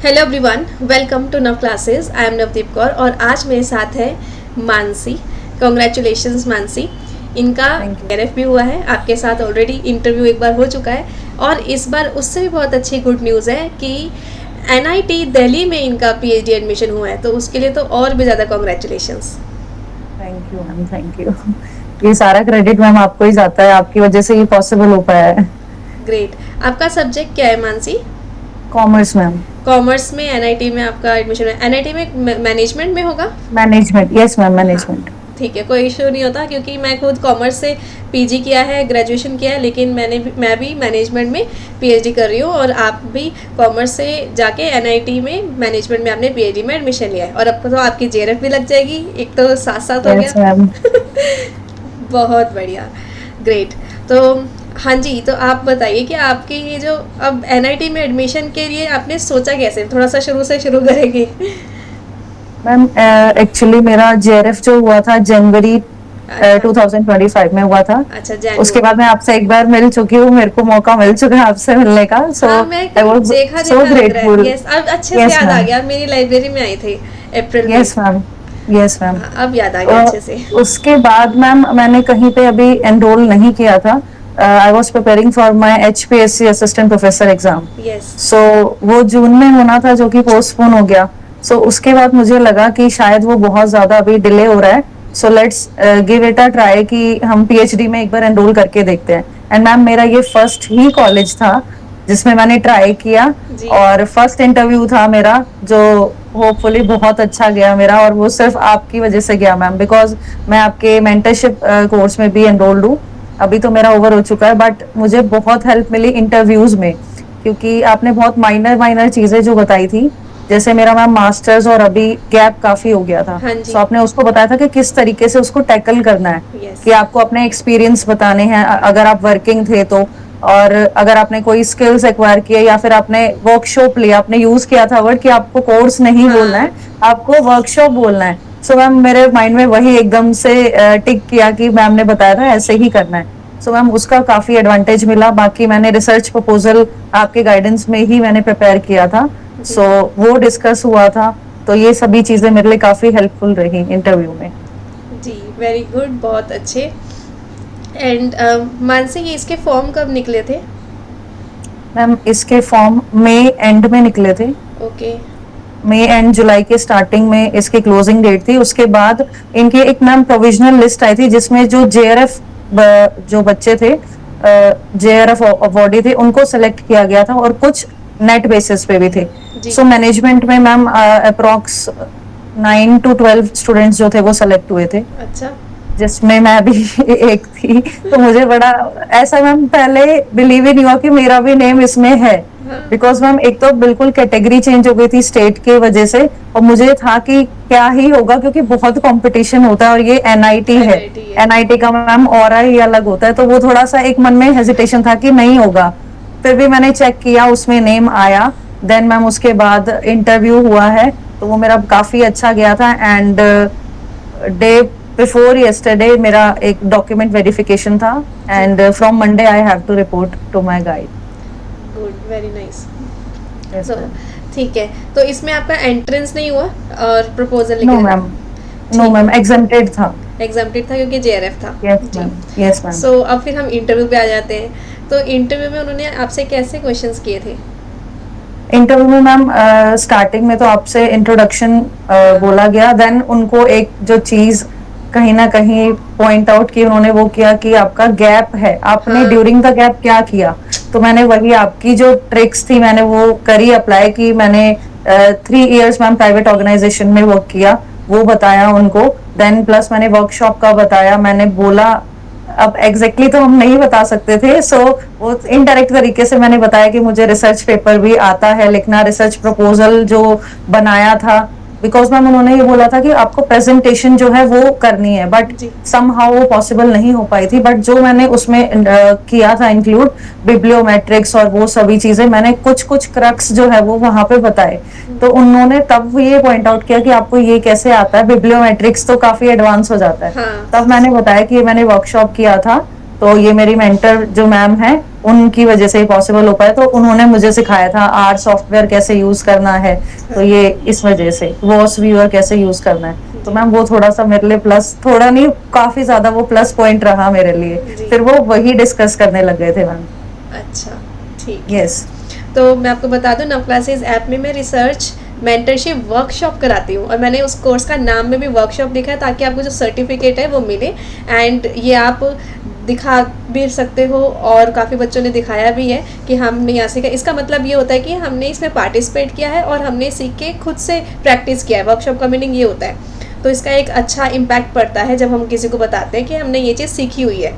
Hello everyone, welcome to नव classes. I am Navdeep Kaur और आज मेरे साथ है मानसी। कॉन्ग्रेचुलेशंस मानसी, इनका थैंक यू। एरएफ भी हुआ है। आपके साथ ऑलरेडी इंटरव्यू एक बार हो चुका है और इस बार उससे भी बहुत अच्छी गुड न्यूज़ है कि एनआईटी दिल्ली में इनका पीएचडी एडमिशन हुआ है, तो उसके लिए तो और भी ज़्यादा congratulations. Thank you ma'am, thank you. ये सारा क्रेडिट मैम आपको ही जाता है, आपकी वजह से ये पॉसिबल हो पाया है। ग्रेट। आपका सब्जेक्ट क्या है मानसी? Commerce ma'am. कॉमर्स में एनआईटी में आपका एडमिशन है। एनआईटी में मैनेजमेंट में होगा? मैनेजमेंट, यस मैम, हाँ, मैनेजमेंट। ठीक है, कोई इशू नहीं होता क्योंकि मैं खुद कॉमर्स से पीजी किया है, ग्रेजुएशन किया है, लेकिन मैं भी मैनेजमेंट में पीएचडी कर रही हूँ और आप भी कॉमर्स से जाके एनआईटी में मैनेजमेंट में आपने पीएचडी में एडमिशन लिया है और अब तो आपकी जेआरएफ भी लग जाएगी, एक तो साथ साथ हो यस गया। मैम। बहुत बढ़िया, ग्रेट। तो हाँ जी, तो आप बताइए कि आपके ये जो अब एनआईटी में एडमिशन के लिए आपने सोचा कैसे? थोड़ा सा शुरू से शुरू करेंगे। मैम एक्चुअली मेरा जेआरएफ जो हुआ था जनवरी अच्छा 2025 में हुआ था। अच्छा, उसके जनवरी। बाद मैं आपसे एक बार मिल चुकी हूँ, मेरे को मौका मिल चुका है आपसे मिलने का, सो हाँ, मैं आई वाज देखा सो देखा लग रहा है। ग्रेटफुल। यस, अब अच्छे से यस याद आ मैम। गया, मेरी लाइब्रेरी में आई थी अप्रैल में। Yes ma'am. Yes ma'am. हाँ, अब याद आ गया अच्छे से। उसके बाद मैम मैंने कहीं पे अभी एनरोल नहीं किया था। I was preparing for my HPSC assistant professor exam. Yes. So वो जून में होना था जो कि पोस्टपोन हो गया। सो उसके बाद मुझे लगा कि शायद वो बहुत ज्यादा अभी डिले हो रहा है, so let's give it a try कि हम PhD में एक बार एनरोल करके देखते हैं। एंड मैम मेरा ये फर्स्ट ही कॉलेज था जिसमें मैंने ट्राई किया जी। और फर्स्ट इंटरव्यू था मेरा, जो होपफुली बहुत अच्छा गया मेरा, और वो सिर्फ आपकी वजह से गया मैम, बिकॉज मैं आपके मेंटरशिप कोर्स में भी एनरोल्ड हूँ। अभी तो मेरा ओवर हो चुका है, बट मुझे बहुत हेल्प मिली इंटरव्यूज में, क्योंकि आपने बहुत माइनर माइनर चीजें जो बताई थी, जैसे मेरा मैम मास्टर्स और अभी गैप काफी हो गया था, हाँ सो जी। आपने उसको बताया था कि किस तरीके से उसको टैकल करना है, यस। कि आपको अपने एक्सपीरियंस बताने हैं अगर आप वर्किंग थे तो, और अगर आपने कोई स्किल्स एक्वायर किए या फिर आपने वर्कशॉप लिया, आपने यूज किया था वर्ड कि आपको कोर्स नहीं बोलना हाँ है, आपको वर्कशॉप बोलना है। सो मैम मेरे माइंड में वही एकदम से टिक किया कि मैम ने बताया था ऐसे ही करना है। सो मैम उसका काफी एडवांटेज मिला। बाकी मैंने रिसर्च प्रपोजल आपके गाइडेंस में ही मैंने प्रिपेयर किया था, जी। सो वो डिस्कस हुआ था। तो ये सभी चीजें मेरे लिए काफी हेल्पफुल रही इंटरव्यू में। जी, वेरी गुड, बहुत अच्छे। एंड मानसी, ये इसके फॉर्म कब निकले थे? मैम इसके फॉर्म मई एंड में निकले थे। ओके। मई एंड जुलाई के स्टार्टिंग में इसकी क्लोजिंग डेट थी। उसके बाद इनकी एक मैम प्रोविजनल लिस्ट आई थी जिसमें जो JRF जो बच्चे थे, JRF अवॉर्डी थे, उनको सेलेक्ट किया गया था और कुछ नेट बेसिस पे भी थे। जी। सो मैनेजमेंट में मैम अप्रोक्स 9 to 12 स्टूडेंट्स जो थे वो सेलेक्ट हुए थे, अच्छा। जिसमें मैं भी एक थी। तो मुझे बड़ा ऐसा मैम पहले बिलीव ही नहीं हुआ कि मेरा भी नेम इसमें है, हाँ। बिकॉज मैम एक तो बिल्कुल कैटेगरी चेंज हो गई थी स्टेट के वजह से, और मुझे था कि क्या ही होगा क्योंकि बहुत कंपटीशन होता है और ये NIT है। एनआईटी है। NIT का मैम ऑरा ही अलग होता है, तो वो थोड़ा सा एक मन में हेजिटेशन था कि नहीं होगा। फिर भी मैंने चेक किया, उसमें नेम आया। देन मैम उसके बाद इंटरव्यू हुआ है, तो वो मेरा काफी अच्छा गया था। एंड डे बिफोर यस्टरडे मेरा एक डॉक्यूमेंट वेरिफिकेशन था, जी। And from Monday I have to report to my guide. Good, very nice. Yes तो मैम। ठीक है, तो इसमें आपका एंट्रेंस नहीं हुआ और प्रपोजल नो लेके? मैम। नो ठीक मैम, है, एग्जम्प्टेड था। एग्जाम्प्टेड था क्योंकि जेआरएफ था। यस जी। मैम। Yes ma'am. सो अब फिर हम इंटरव्यू पे आ जाते हैं। तो इंटरव्यू में उन्होंने आपसे कैसे क्वेश्चंस किए थे? इंटरव्यू में मैम स्टार्टिंग में तो आपसे इंट्रोडक्शन बोला गया। देन उनको एक जो चीज कहीं ना कहीं पॉइंट आउट की उन्होंने, वो किया कि आपका गैप है, आपने हाँ। ड्यूरिंग द गैप क्या किया। तो मैंने वही आपकी जो ट्रिक्स थी मैंने वो करी अप्लाई, की मैंने 3 years मैम प्राइवेट ऑर्गेनाइजेशन में वर्क किया, वो बताया उनको। देन प्लस मैंने वर्कशॉप का बताया, मैंने बोला अब एग्जैक्टली तो हम नहीं बता सकते थे, सो वो इनडायरेक्ट तरीके से मैंने बताया कि मुझे रिसर्च पेपर भी आता है लिखना, रिसर्च प्रपोजल जो बनाया था। बिकॉज मैम उन्होंने ये बोला था कि आपको प्रेजेंटेशन जो है वो करनी है, बट जी। समहाउ वो पॉसिबल नहीं हो पाई थी। बट जो मैंने उसमें किया था इंक्लूड बिब्लियोमेट्रिक्स और वो सभी चीजें, मैंने कुछ कुछ क्रक्स जो है वो वहां पे बताए। तो उन्होंने तब ये पॉइंट आउट किया कि आपको ये कैसे आता है, बिब्लियोमेट्रिक्स तो काफी एडवांस हो जाता है। हाँ। तब मैंने बताया कि मैंने वर्कशॉप किया था तो ये मेरी मेंटर जो मैम है उनकी वजह से ही पॉसिबल हो पाया। तो उन्होंने मुझे सिखाया था आर सॉफ्टवेयर कैसे यूज करना है, तो ये इस वजह से वॉस व्यूअर कैसे यूज करना है। तो मैम वो थोड़ा सा मेरे लिए प्लस, थोड़ा नहीं काफी ज्यादा वो प्लस पॉइंट रहा मेरे लिए। फिर वो वही डिस्कस करने लग गए थे मैम। अच्छा, ठीक है। यस। तो मैं आपको बता दूं, नव क्लासेस ऐप में मैं रिसर्च मेंटरशिप वर्कशॉप कराती हूँ, और मैंने उस कोर्स का नाम में भी वर्कशॉप लिखा है ताकि आपको जो सर्टिफिकेट है वो मिले, एंड ये आप दिखा भी सकते हो, और काफ़ी बच्चों ने दिखाया भी है कि हमने यहाँ सीखा। इसका मतलब ये होता है कि हमने इसमें पार्टिसिपेट किया है और हमने सीख के खुद से प्रैक्टिस किया है। वर्कशॉप का मीनिंग ये होता है। तो इसका एक अच्छा इम्पैक्ट पड़ता है जब हम किसी को बताते हैं कि हमने ये चीज़ सीखी हुई है,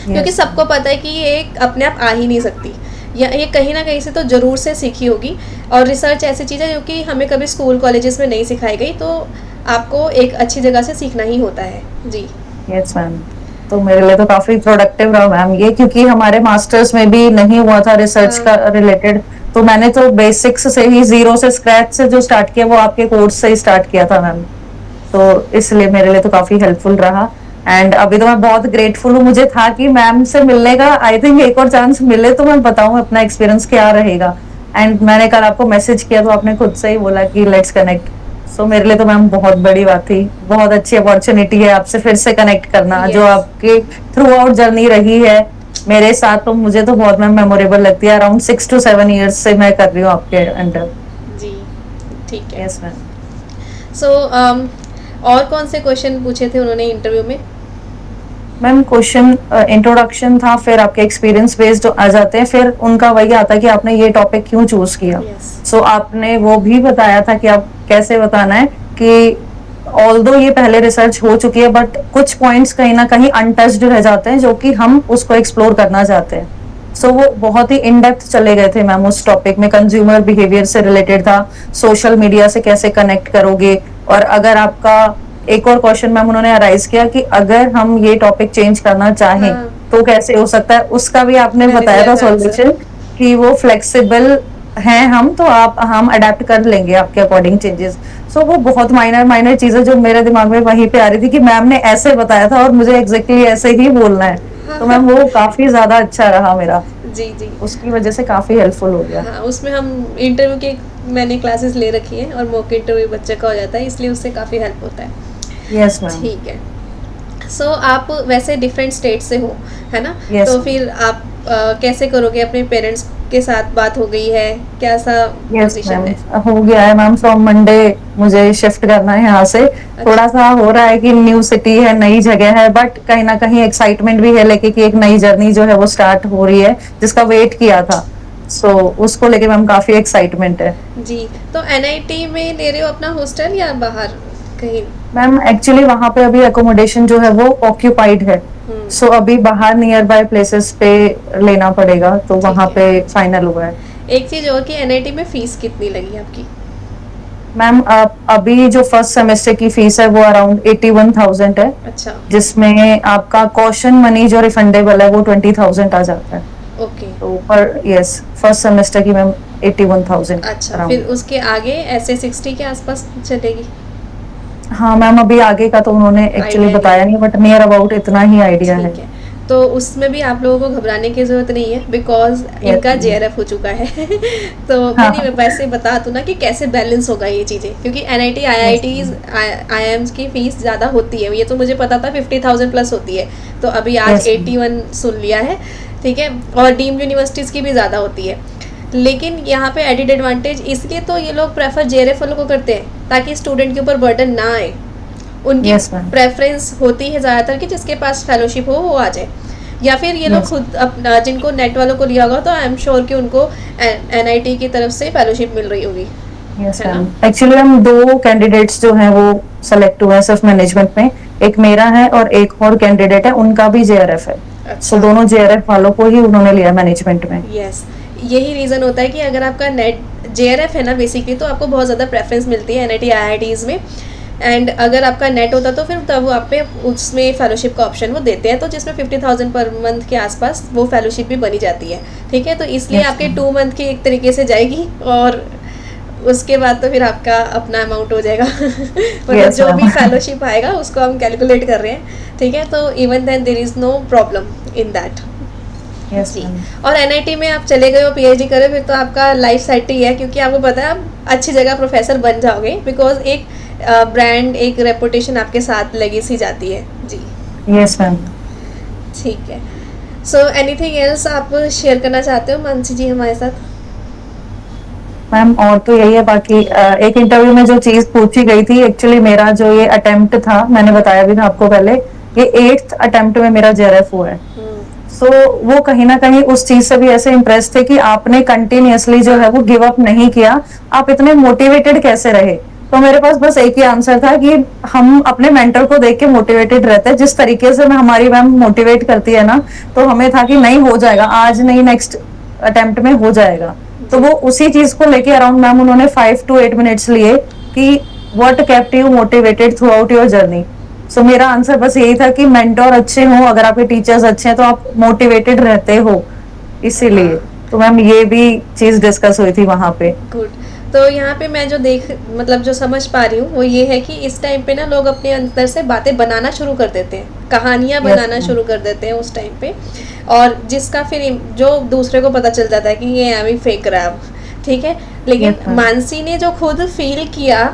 क्योंकि सबको पता है कि ये एक अपने आप आ ही नहीं सकती, या ये कहीं ना कहीं से तो ज़रूर से सीखी होगी। और रिसर्च ऐसी चीज़ है जो कि हमें कभी स्कूल कॉलेजेस में नहीं सिखाई गई, तो आपको एक अच्छी जगह से सीखना ही होता है। जी यस मैम। तो मेरे लिए तो काफी प्रोडक्टिव रहा मैम ये, क्योंकि हमारे मास्टर्स में भी नहीं हुआ था रिसर्च का रिलेटेड। तो मैंने तो बेसिक्स से ही, जीरो से, स्क्रैच से जो स्टार्ट किया वो आपके कोर्स से ही स्टार्ट किया था मैम। तो इसलिए मेरे लिए तो काफी हेल्पफुल रहा। एंड अभी तो मैं बहुत ग्रेटफुल हूँ। मुझे था कि मैम से मिलने का आई थिंक एक और चांस मिले तो मैं बताऊं अपना एक्सपीरियंस क्या रहेगा। एंड मैंने कल आपको मैसेज किया तो आपने खुद से ही बोला कि लेट्स कनेक्ट। सो मेरे लिए तो मैम बहुत बड़ी बात थी, बहुत अच्छी अपॉर्चुनिटी है आपसे फिर से कनेक्ट करना। जो आपकी थ्रू आउट जर्नी रही है मेरे साथ, तो मुझे तो बहुत मैम मेमोरेबल लगती है। अराउंड 6 to 7 ईयर्स से मैं कर रही हूँ आपके अंडर। जी, ठीक है। Yes ma'am. सो और कौन से क्वेश्चन पूछे थे उन्होंने इंटरव्यू में? मैम क्वेश्चन इंट्रोडक्शन था, फिर आपके एक्सपीरियंस बेस्ड आ जाते हैं, फिर उनका वही आता है कि आपने ये टॉपिक क्यों चूज किया। सो आपने वो भी बताया था कि आप कैसे बताना है कि ऑल्दो ये पहले रिसर्च हो चुकी है बट कुछ पॉइंट्स कहीं ना कहीं अनटच्ड रह जाते हैं जो कि हम उसको एक्सप्लोर करना चाहते हैं। सो वो बहुत ही इन डेप्थ चले गए थे मैम उस टॉपिक में। कंज्यूमर बिहेवियर से रिलेटेड था, सोशल मीडिया से कैसे कनेक्ट करोगे, और अगर आपका एक और क्वेश्चन मैम उन्होंने अराइज किया कि अगर हम ये टॉपिक चेंज करना चाहें तो कैसे हो सकता है, उसका भी आपने बताया था सॉल्यूशन कि वो फ्लेक्सिबल हैं हम, तो हम अडेप्ट कर लेंगे आपके अकॉर्डिंग चेंजेस। सो वो बहुत माइनर चीजें जो मेरे दिमाग में वहीं पे आ रही थी कि मैम ने ऐसे बताया था और मुझे एग्जैक्टली ऐसे ही बोलना है। तो मैम वो काफी ज्यादा अच्छा रहा मेरा। जी जी, उसकी वजह से काफी हेल्पफुल हो गया। हाँ, उसमें हम इंटरव्यू के मैंने क्लासेस ले रखी है और मॉक इंटरव्यू बच्चे का हो जाता है, इसलिए उससे काफ़ी हेल्प होता है। Yes ma'am. ठीक है। सो आप वैसे डिफरेंट स्टेट से हो, है ना? Yes, तो फिर आप कैसे करोगे? अपने पेरेंट्स के साथ बात हो गई है? क्या सा पोजीशन है? हो गया है मैम। फ्रॉम मंडे मुझे शिफ्ट करना है यहाँ से। थोड़ा सा हो रहा है कि न्यू सिटी है, नई जगह है, बट कहीं ना कहीं एक्साइटमेंट भी है लेके कि एक नई जर्नी जो है वो स्टार्ट हो रही है जिसका वेट किया था। सो उसको लेके मैम काफी एक्साइटमेंट है। जी, तो एनआईटी में ले रहे हो अपना हॉस्टल या बाहर कहीं? मैम एक्चुअली वहाँ पे अभी अकोमोडेशन जो है वो ऑक्यूपाइड है। सो अभी बाहर नियर बाय प्लेसेस पे लेना पड़ेगा, तो वहाँ पे फाइनल हुआ है। एक चीज और कि एनआईटी में फीस कितनी लगी आपकी? मैम अभी जो फर्स्ट सेमेस्टर की फीस है वो अराउंड 81,000 है। अच्छा। जिसमें आपका कॉशन मनी जो रिफंडेबल है वो 20,000 आ जाता है। ओके। तो पर यस, फर्स्ट सेमेस्टर की मैम 81,000। अच्छा, फिर उसके आगे ऐसे 60 के आसपास चलेगी? हाँ मैम, अभी आगे का तो उन्होंने एक्चुअली बताया नहीं, बट नियर अबाउट इतना ही आइडिया है। तो उसमें भी आप लोगों को घबराने की जरूरत नहीं है, बिकॉज इनका जेआरएफ हो चुका है। तो नहीं, मैं वैसे बता दूं ना कि कैसे बैलेंस होगा ये चीज़ें, क्योंकि एनआईटी आईआईटीज आईआईएम्स की फीस ज़्यादा होती है। ये तो मुझे पता था 50,000 प्लस होती है, तो अभी आज 81 सुन लिया है, ठीक है। और डीम्ड यूनिवर्सिटीज़ की भी ज़्यादा होती है, लेकिन यहाँ पे एडिड एडवांटेज इसलिए तो ये लोग प्रेफर जेआरएफ वालों को करते हैं ताकि स्टूडेंट के ऊपर बर्डन ना आए। उनकी प्रेफरेंस होती है ज़्यादातर कि जिसके पास फेलोशिप हो वो आ जाए, या फिर ये लोग खुद अपना, जिनको नेट वालों को लिया होगा तो आई एम श्योर कि उनको एनआईटी की तरफ से फेलोशिप मिल रही होगी। एक्चुअली हम 2 कैंडिडेट्स जो हैं वो सेलेक्ट हुए हैं सिर्फ मैनेजमेंट में। एक मेरा है और एक और कैंडिडेट है, उनका भी जेआरएफ है। सो दोनों जेआरएफ वालों को ही उन्होंने लिया मैनेजमेंट में। यस, यही रीज़न होता है कि अगर आपका नेट जेआरएफ है ना बेसिकली, तो आपको बहुत ज़्यादा प्रेफरेंस मिलती है एनआईटी आईआईटीज़ में। एंड अगर आपका नेट होता तो फिर तब आप पे उसमें फेलोशिप का ऑप्शन वो देते हैं, तो जिसमें 50,000 पर मंथ के आसपास वो फेलोशिप भी बनी जाती है, ठीक है। तो इसलिए आपके 2 मंथ की एक तरीके से जाएगी और उसके बाद तो फिर आपका अपना अमाउंट हो जाएगा मतलब Yes, जो भी ma'am. फेलोशिप आएगा उसको हम कैलकुलेट कर रहे हैं, ठीक है, तो even then there is no problem in that. Yes, जी। ma'am. और एनआईटी में आप चले गए हो, पीएचडी करे, फिर तो आपका लाइफ सेट ही है, क्योंकि आपको पता है आप अच्छी जगह प्रोफेसर बन जाओगे, बिकॉज एक ब्रांड, एक रेपुटेशन आपके साथ लेगेसी जाती है। जी, Yes, ma'am. ठीक है। सो एनीथिंग एल्स आप शेयर करना चाहते हो मानसी जी हमारे साथ? मैम और तो यही है, बाकी एक इंटरव्यू में जो चीज पूछी गई थी, एक्चुअली मेरा जो ये अटेम्प्ट था, मैंने बताया भी था आपको पहले, ये 8th अटेम्प्ट में मेरा जेआरएफ हुआ है। सो वो कहीं ना कहीं उस चीज से भी ऐसे इम्प्रेस थे कि आपने कंटिन्यूअसली जो है वो गिव अप नहीं किया, आप इतने मोटिवेटेड कैसे रहे। तो मेरे पास बस एक ही आंसर था कि हम अपने मेंटर को देख के मोटिवेटेड रहते हैं, जिस तरीके से मैं हमारी मैम मोटिवेट करती है ना, तो हमें था कि नहीं हो जाएगा, आज नहीं नेक्स्ट अटेम्प्ट में हो जाएगा। तो वो उसी चीज को लेके अराउंड मैम उन्होंने 5 to 8 मिनट्स लिए कि what kept you motivated throughout your journey. So मेरा आंसर बस यही था कि मेंटोर अच्छे हो, अगर आपके टीचर्स अच्छे हैं तो आप मोटिवेटेड रहते हो, इसीलिए। तो मैम ये भी चीज डिस्कस हुई थी वहां पे। गुड। तो यहाँ पे मैं जो मतलब जो समझ पा रही हूँ वो ये है कि इस टाइम पे ना लोग अपने अंदर से बातें बनाना शुरू कर देते हैं, कहानियाँ Yes, बनाना ma'am. शुरू कर देते हैं उस टाइम पे, और जिसका फिर जो दूसरे को पता चल जाता है कि ये अभी फेंक रहा है अब, ठीक है। लेकिन Yes, ma'am. मानसी ने जो खुद फील किया,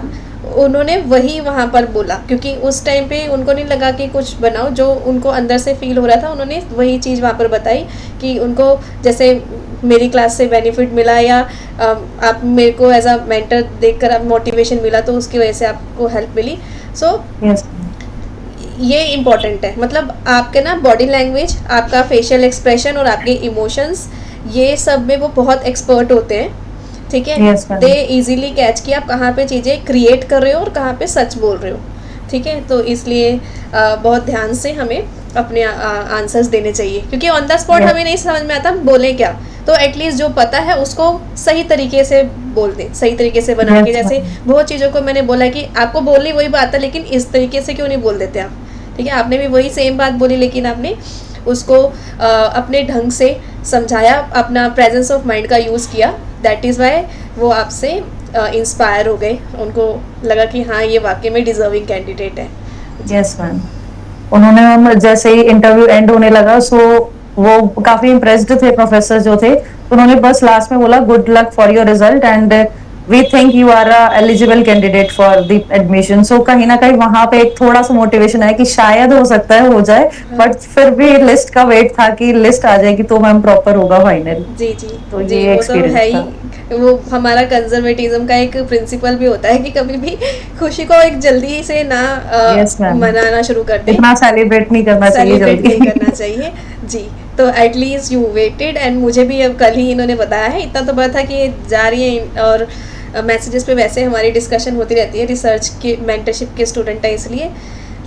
उन्होंने वही वहाँ पर बोला, क्योंकि उस टाइम पे उनको नहीं लगा कि कुछ बनाओ, जो उनको अंदर से फील हो रहा था उन्होंने वही चीज़ वहाँ पर बताई कि उनको जैसे मेरी क्लास से बेनिफिट मिला, या आप मेरे को एज अ मेंटर देखकर आप मोटिवेशन मिला, तो उसकी वजह से आपको हेल्प मिली। सो Yes. ये इम्पॉर्टेंट है, मतलब आपके ना बॉडी लैंग्वेज, आपका फेशियल एक्सप्रेशन और आपके इमोशंस, ये सब में वो बहुत एक्सपर्ट होते हैं, ठीक है। Yes, ma'am. They easily catch कि आप कहाँ पे चीज़ें क्रिएट कर रहे हो और कहाँ पे सच बोल रहे हो, ठीक है। तो इसलिए बहुत ध्यान से हमें अपने आंसर्स देने चाहिए, क्योंकि ऑन द स्पॉट Yes. हमें नहीं समझ में आता हम बोलें क्या, तो एटलीस्ट जो पता है उसको सही तरीके से बोल दें, सही तरीके से बना के। Yes, जैसे ma'am. बहुत चीज़ों को मैंने बोला कि आपको बोलनी वही बात है, लेकिन इस तरीके से क्यों नहीं बोल देते आप, ठीक है। आपने भी वही सेम बात बोली, लेकिन आपने उसको अपने ढंग से समझाया, अपना प्रेजेंस ऑफ माइंड का यूज़ किया, दैट इज़ वाई वो आपसे इंस्पायर हो गए, उनको लगा कि हाँ ये वाकई में डिजर्विंग कैंडिडेट है। Yes ma'am. उन्होंने मैम जैसे ही इंटरव्यू एंड होने लगा, सो वो काफी इम्प्रेस्ड थे प्रोफेसर जो थे, तो उन्होंने बस लास्ट में बोला good luck for your result and we think you are a eligible candidate for the admission. So कहीं ना कहीं वहां पे एक थोड़ा सा मोटिवेशन है कि शायद हो सकता है हो जाए, बट फिर भी लिस्ट का वेट था कि लिस्ट आ जाएगी तो मैम प्रॉपर होगा फाइनल। जी जी तो जी, ये वो तो है एक्सपीरियंस था। ही, वो हमारा कंजर्वेटिज्म का एक प्रिंसिपल भी होता है कि कभी भी खुशी को एक जल्दी से ना यस मैम, मनाना शुरू कर दें, इतना सेलिब्रेट नहीं करना चाहिए सेलिब्रेट नहीं जल्दी। करना चाहिए। जी, तो एटलीस्ट यू वेटेड, एंड मुझे भी अब कल ही इन्होंने बताया है, इतना तो पता था कि ये जा रही है, और मैसेजेस पे वैसे हमारी डिस्कशन होती रहती है, रिसर्च के मेंटरशिप के स्टूडेंट है इसलिए,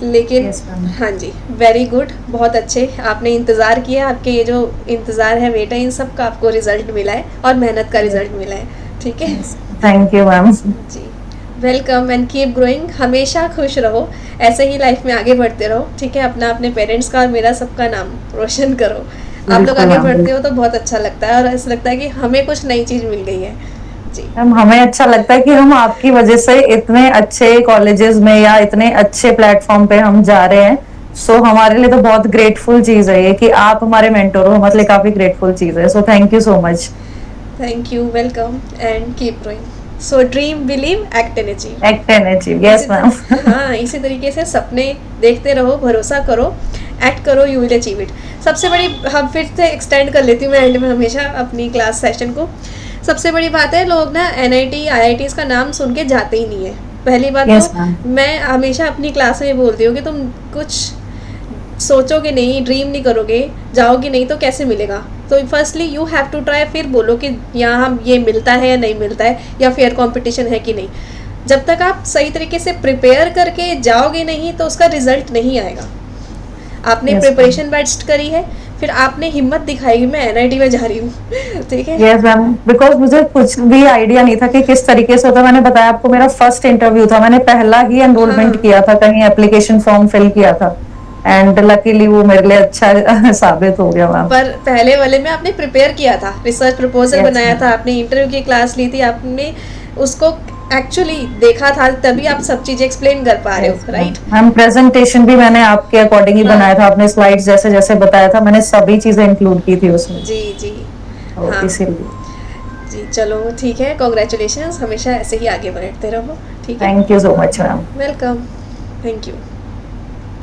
लेकिन Yes, ma'am. हाँ जी, वेरी गुड, बहुत अच्छे, आपने इंतज़ार किया, आपके ये जो इंतज़ार है वेट है, इन सब का आपको रिजल्ट मिला है और मेहनत का रिजल्ट मिला है, ठीक है। Thank you ma'am. जी, वेलकम एंड कीप ग्रोइंग, हमेशा खुश रहो, ऐसे ही लाइफ में आगे बढ़ते रहो, ठीक है। अपना, अपने पेरेंट्स का और मेरा सबका नाम रोशन करो। आप लोग बिल्कुल आगे मैम, बढ़ते हो तो बहुत अच्छा लगता है, और ऐसा लगता है कि हमें कुछ नई चीज़ मिल गई है। जी, मैम हमें अच्छा लगता है कि हम आपकी वजह से इतने अच्छे कॉलेजेस में या इतने अच्छे प्लेटफॉर्म पे हम जा रहे हैं। सो हमारे लिए तो बहुत ग्रेटफुल चीज है ये कि आप हमारे मेंटर हो, हमारे लिए काफी ग्रेटफुल चीज है। So thank you so much. Thank you, welcome and keep growing. So dream, believe, act and achieve. Act and achieve, yes ma'am. हाँ, इसी तरीके से सपने देखते रहो, भरोसा करो, एक्ट करो, यू विल अचीव इट। सबसे बड़ी, हम फिर से एक्सटेंड कर लेती हूँ मैं एंड में हमेशा अपनी क्लास सेशन को, सबसे बड़ी बात है, लोग ना एनआईटी आईआईटीज का नाम सुन के जाते ही नहीं है। पहली बात Yes, तो ma'am. मैं हमेशा अपनी क्लास में बोलती हूँ कि तुम कुछ सोचोगे नहीं, ड्रीम नहीं करोगे, जाओगे नहीं तो कैसे मिलेगा। तो firstly you have to try, फिर बोलो कि यहाँ हम ये मिलता है या नहीं मिलता है, या फेयर कंपटीशन है कि नहीं। जब तक आप सही तरीके से प्रिपेयर करके जाओगे नहीं तो उसका रिजल्ट नहीं आएगा। आपने Yes, प्रिपरेशन बेस्ट करी है, फिर आपने हिम्मत दिखाई कि मैं एनआईटी में जा रही हूँ, ठीक है। यस मैम, बिकॉज मुझे कुछ भी आइडिया नहीं था कि किस तरीके से होता है। मैंने बताया आपको मेरा फर्स्ट इंटरव्यू था, मैंने पहला ही एनरोलमेंट हाँ। किया था, कहीं एप्लीकेशन फॉर्म फिल किया था, एंड लकीली वो मेरे लिए अच्छा साबित हो गया मैम। पर पहले वाले में आपने प्रिपेयर किया था, रिसर्च प्रपोजल Yes, बनाया ma'am. था, आपने इंटरव्यू की क्लास ली थी, आपने उसको एक्चुअली देखा था, तभी आप सब चीजें एक्सप्लेन कर पा रहे हो, राइट? मैम प्रेजेंटेशन भी मैंने आपके अकॉर्डिंग ही हाँ। बनाया था, आपने स्लाइड्स जैसे जैसे बताया था मैंने सभी चीजें इंक्लूड की थी उसमें, जी जी। तो हाँ इसीलिए जी, चलो ठीक है, कॉन्ग्रेचुलेशंस, हमेशा ऐसे ही आगे बढ़ते रहो, ठीक है? Thank you so much ma'am. Welcome, thank you.